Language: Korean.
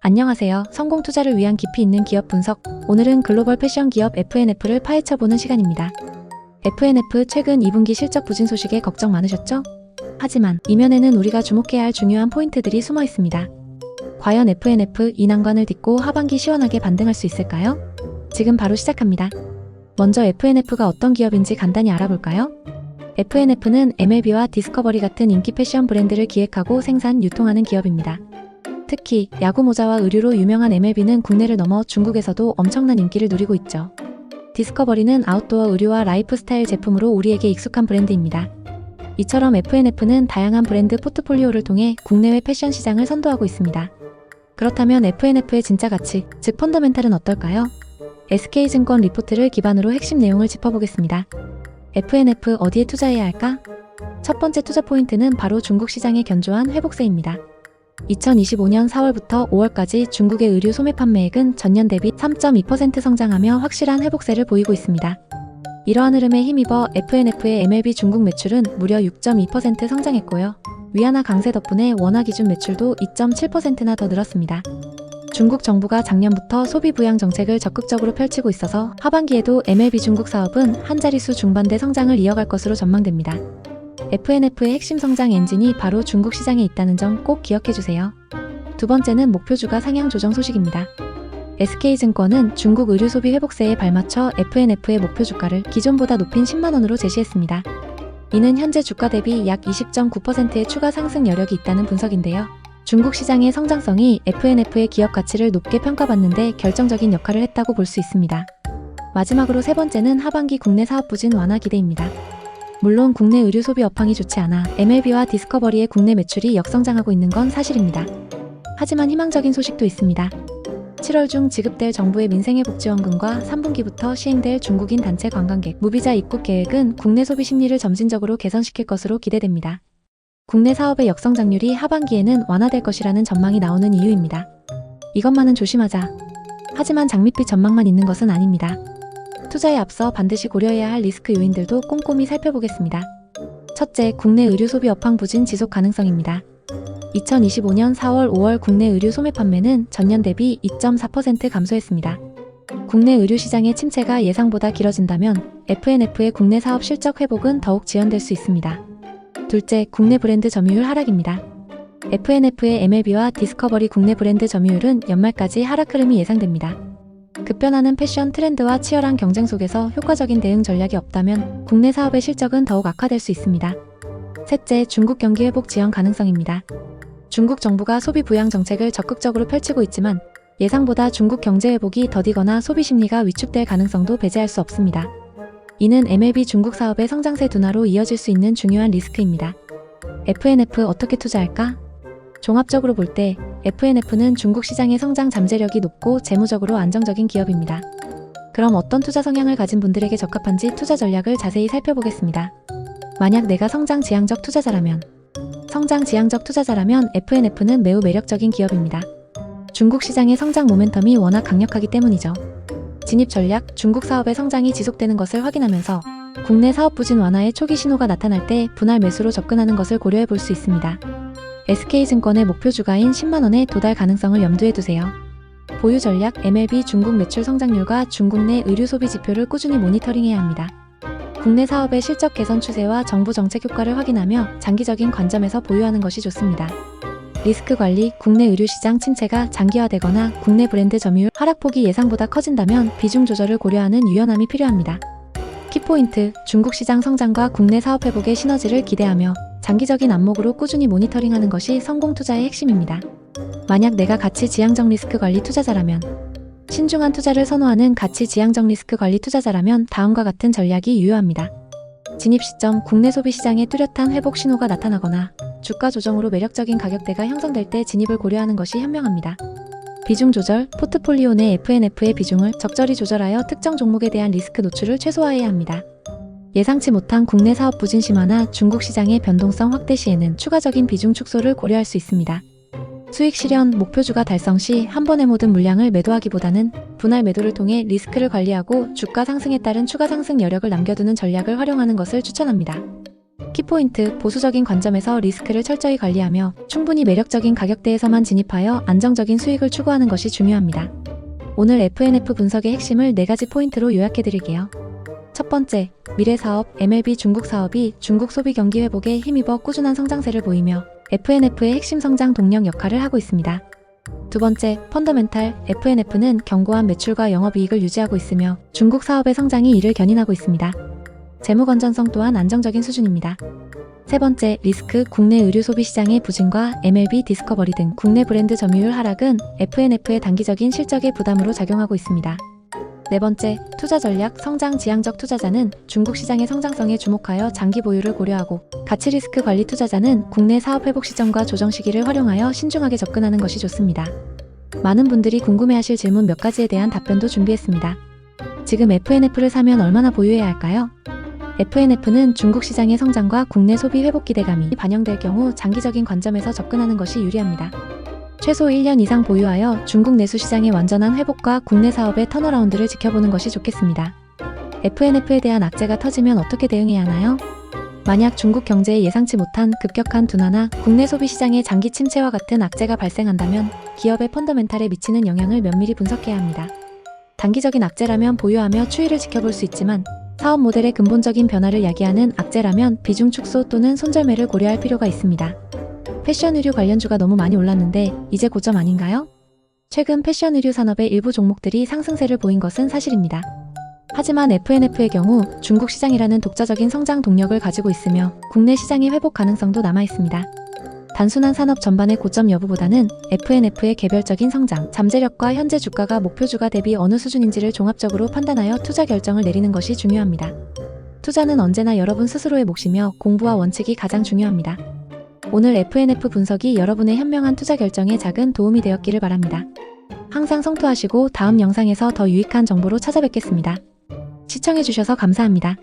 안녕하세요. 성공 투자를 위한 깊이 있는 기업 분석. 오늘은 글로벌 패션 기업 F&F를 파헤쳐보는 시간입니다. F&F 최근 2분기 실적 부진 소식에 걱정 많으셨죠? 하지만 이면에는 우리가 주목해야 할 중요한 포인트들이 숨어 있습니다. 과연 F&F 이 난관을 딛고 하반기 시원하게 반등할 수 있을까요? 지금 바로 시작합니다. 먼저 F&F가 어떤 기업인지 간단히 알아볼까요? F&F는 MLB와 디스커버리 같은 인기 패션 브랜드를 기획하고 생산, 유통하는 기업입니다. 특히 야구 모자와 의류로 유명한 MLB는 국내를 넘어 중국에서도 엄청난 인기를 누리고 있죠. 디스커버리는 아웃도어 의류와 라이프스타일 제품으로 우리에게 익숙한 브랜드입니다. 이처럼 F&F는 다양한 브랜드 포트폴리오를 통해 국내외 패션 시장을 선도하고 있습니다. 그렇다면 F&F의 진짜 가치, 즉 펀더멘탈은 어떨까요? SK증권 리포트를 기반으로 핵심 내용을 짚어보겠습니다. F&F 어디에 투자해야 할까? 첫 번째 투자 포인트는 바로 중국 시장의 견조한 회복세입니다. 2025년 4월부터 5월까지 중국의 의류 소매 판매액은 전년 대비 3.2% 성장하며 확실한 회복세를 보이고 있습니다. 이러한 흐름에 힘입어 F&F의 MLB 중국 매출은 무려 6.2% 성장했고요. 위안화 강세 덕분에 원화 기준 매출도 2.7%나 더 늘었습니다. 중국 정부가 작년부터 소비 부양 정책을 적극적으로 펼치고 있어서 하반기에도 MLB 중국 사업은 한 자릿수 중반대 성장을 이어갈 것으로 전망됩니다. F&F의 핵심 성장 엔진이 바로 중국 시장에 있다는 점 꼭 기억해주세요. 두 번째는 목표 주가 상향 조정 소식입니다. SK증권은 중국 의류 소비 회복세에 발맞춰 F&F의 목표 주가를 기존보다 높인 10만원으로 제시했습니다. 이는 현재 주가 대비 약 20.9%의 추가 상승 여력이 있다는 분석인데요. 중국 시장의 성장성이 F&F의 기업 가치를 높게 평가받는데 결정적인 역할을 했다고 볼 수 있습니다. 마지막으로 세 번째는 하반기 국내 사업 부진 완화 기대입니다. 물론 국내 의류 소비 업황이 좋지 않아 MLB와 디스커버리의 국내 매출이 역성장하고 있는 건 사실입니다. 하지만 희망적인 소식도 있습니다. 7월 중 지급될 정부의 민생회복지원금과 3분기부터 시행될 중국인 단체 관광객 무비자 입국 계획은 국내 소비 심리를 점진적으로 개선시킬 것으로 기대됩니다. 국내 사업의 역성장률이 하반기에는 완화될 것이라는 전망이 나오는 이유입니다. 이것만은 조심하자. 하지만 장밋빛 전망만 있는 것은 아닙니다. 투자에 앞서 반드시 고려해야 할 리스크 요인들도 꼼꼼히 살펴보겠습니다. 첫째, 국내 의류 소비 업황 부진 지속 가능성입니다. 2025년 4월, 5월 국내 의류 소매 판매는 전년 대비 2.4% 감소했습니다. 국내 의류 시장의 침체가 예상보다 길어진다면 F&F의 국내 사업 실적 회복은 더욱 지연될 수 있습니다. 둘째, 국내 브랜드 점유율 하락입니다. F&F의 MLB와 디스커버리 국내 브랜드 점유율은 연말까지 하락 흐름이 예상됩니다. 급변하는 패션 트렌드와 치열한 경쟁 속에서 효과적인 대응 전략이 없다면 국내 사업의 실적은 더욱 악화될 수 있습니다. 셋째, 중국 경기 회복 지연 가능성입니다. 중국 정부가 소비 부양 정책을 적극적으로 펼치고 있지만 예상보다 중국 경제 회복이 더디거나 소비 심리가 위축될 가능성도 배제할 수 없습니다. 이는 MLB 중국 사업의 성장세 둔화로 이어질 수 있는 중요한 리스크입니다. F&F 어떻게 투자할까? 종합적으로 볼 때 F&F는 중국 시장의 성장 잠재력이 높고 재무적으로 안정적인 기업입니다. 그럼 어떤 투자 성향을 가진 분들에게 적합한지 투자 전략을 자세히 살펴보겠습니다. 만약 내가 성장 지향적 투자자라면 F&F는 매우 매력적인 기업입니다. 중국 시장의 성장 모멘텀이 워낙 강력하기 때문이죠. 진입 전략, 중국 사업의 성장이 지속되는 것을 확인하면서 국내 사업 부진 완화의 초기 신호가 나타날 때 분할 매수로 접근하는 것을 고려해 볼 수 있습니다. SK증권의 목표 주가인 10만원에 도달 가능성을 염두에 두세요. 보유 전략, MLB 중국 매출 성장률과 중국 내 의류 소비 지표를 꾸준히 모니터링해야 합니다. 국내 사업의 실적 개선 추세와 정부 정책 효과를 확인하며 장기적인 관점에서 보유하는 것이 좋습니다. 리스크 관리, 국내 의류 시장 침체가 장기화되거나 국내 브랜드 점유율 하락폭이 예상보다 커진다면 비중 조절을 고려하는 유연함이 필요합니다. 키포인트, 중국 시장 성장과 국내 사업 회복의 시너지를 기대하며 장기적인 안목으로 꾸준히 모니터링하는 것이 성공 투자의 핵심입니다. 만약 내가 가치 지향적 리스크 관리 투자자라면 신중한 투자를 선호하는 가치 지향적 리스크 관리 투자자라면 다음과 같은 전략이 유효합니다. 진입 시점, 국내 소비 시장의 뚜렷한 회복 신호가 나타나거나 주가 조정으로 매력적인 가격대가 형성될 때 진입을 고려하는 것이 현명합니다. 비중 조절, 포트폴리오 내 F&F의 비중을 적절히 조절하여 특정 종목에 대한 리스크 노출을 최소화해야 합니다. 예상치 못한 국내 사업 부진 심화나 중국 시장의 변동성 확대 시에는 추가적인 비중 축소를 고려할 수 있습니다. 수익 실현, 목표 주가 달성 시 한 번에 모든 물량을 매도하기보다는 분할 매도를 통해 리스크를 관리하고 주가 상승에 따른 추가 상승 여력을 남겨두는 전략을 활용하는 것을 추천합니다. 키포인트, 보수적인 관점에서 리스크를 철저히 관리하며 충분히 매력적인 가격대에서만 진입하여 안정적인 수익을 추구하는 것이 중요합니다. 오늘 FNF 분석의 핵심을 4가지 포인트로 요약해드릴게요. 첫 번째, 미래사업, MLB 중국 사업이 중국 소비 경기 회복에 힘입어 꾸준한 성장세를 보이며 FNF의 핵심 성장 동력 역할을 하고 있습니다. 두 번째, 펀더멘탈, FNF는 견고한 매출과 영업이익을 유지하고 있으며 중국 사업의 성장이 이를 견인하고 있습니다. 재무 건전성 또한 안정적인 수준입니다. 세 번째, 리스크, 국내 의류 소비 시장의 부진과 MLB 디스커버리 등 국내 브랜드 점유율 하락은 FNF의 단기적인 실적에 부담으로 작용하고 있습니다. 네 번째, 투자 전략, 성장 지향적 투자자는 중국 시장의 성장성에 주목하여 장기 보유를 고려하고 가치 리스크 관리 투자자는 국내 사업 회복 시점과 조정 시기를 활용하여 신중하게 접근하는 것이 좋습니다. 많은 분들이 궁금해하실 질문 몇 가지에 대한 답변도 준비했습니다. 지금 FNF를 사면 얼마나 보유해야 할까요? FNF는 중국 시장의 성장과 국내 소비 회복 기대감이 반영될 경우 장기적인 관점에서 접근하는 것이 유리합니다. 최소 1년 이상 보유하여 중국 내수 시장의 완전한 회복과 국내 사업의 턴어라운드를 지켜보는 것이 좋겠습니다. FNF에 대한 악재가 터지면 어떻게 대응해야 하나요? 만약 중국 경제에 예상치 못한 급격한 둔화나 국내 소비 시장의 장기 침체와 같은 악재가 발생한다면 기업의 펀더멘탈에 미치는 영향을 면밀히 분석해야 합니다. 단기적인 악재라면 보유하며 추이를 지켜볼 수 있지만 사업 모델의 근본적인 변화를 야기하는 악재라면 비중 축소 또는 손절매를 고려할 필요가 있습니다. 패션 의류 관련주가 너무 많이 올랐는데 이제 고점 아닌가요? 최근 패션 의류 산업의 일부 종목들이 상승세를 보인 것은 사실입니다. 하지만 FNF의 경우 중국 시장이라는 독자적인 성장 동력을 가지고 있으며 국내 시장의 회복 가능성도 남아 있습니다. 단순한 산업 전반의 고점 여부보다는 FNF의 개별적인 성장, 잠재력과 현재 주가가 목표주가 대비 어느 수준인지를 종합적으로 판단하여 투자 결정을 내리는 것이 중요합니다. 투자는 언제나 여러분 스스로의 몫이며 공부와 원칙이 가장 중요합니다. 오늘 FNF 분석이 여러분의 현명한 투자 결정에 작은 도움이 되었기를 바랍니다. 항상 성투하시고 다음 영상에서 더 유익한 정보로 찾아뵙겠습니다. 시청해주셔서 감사합니다.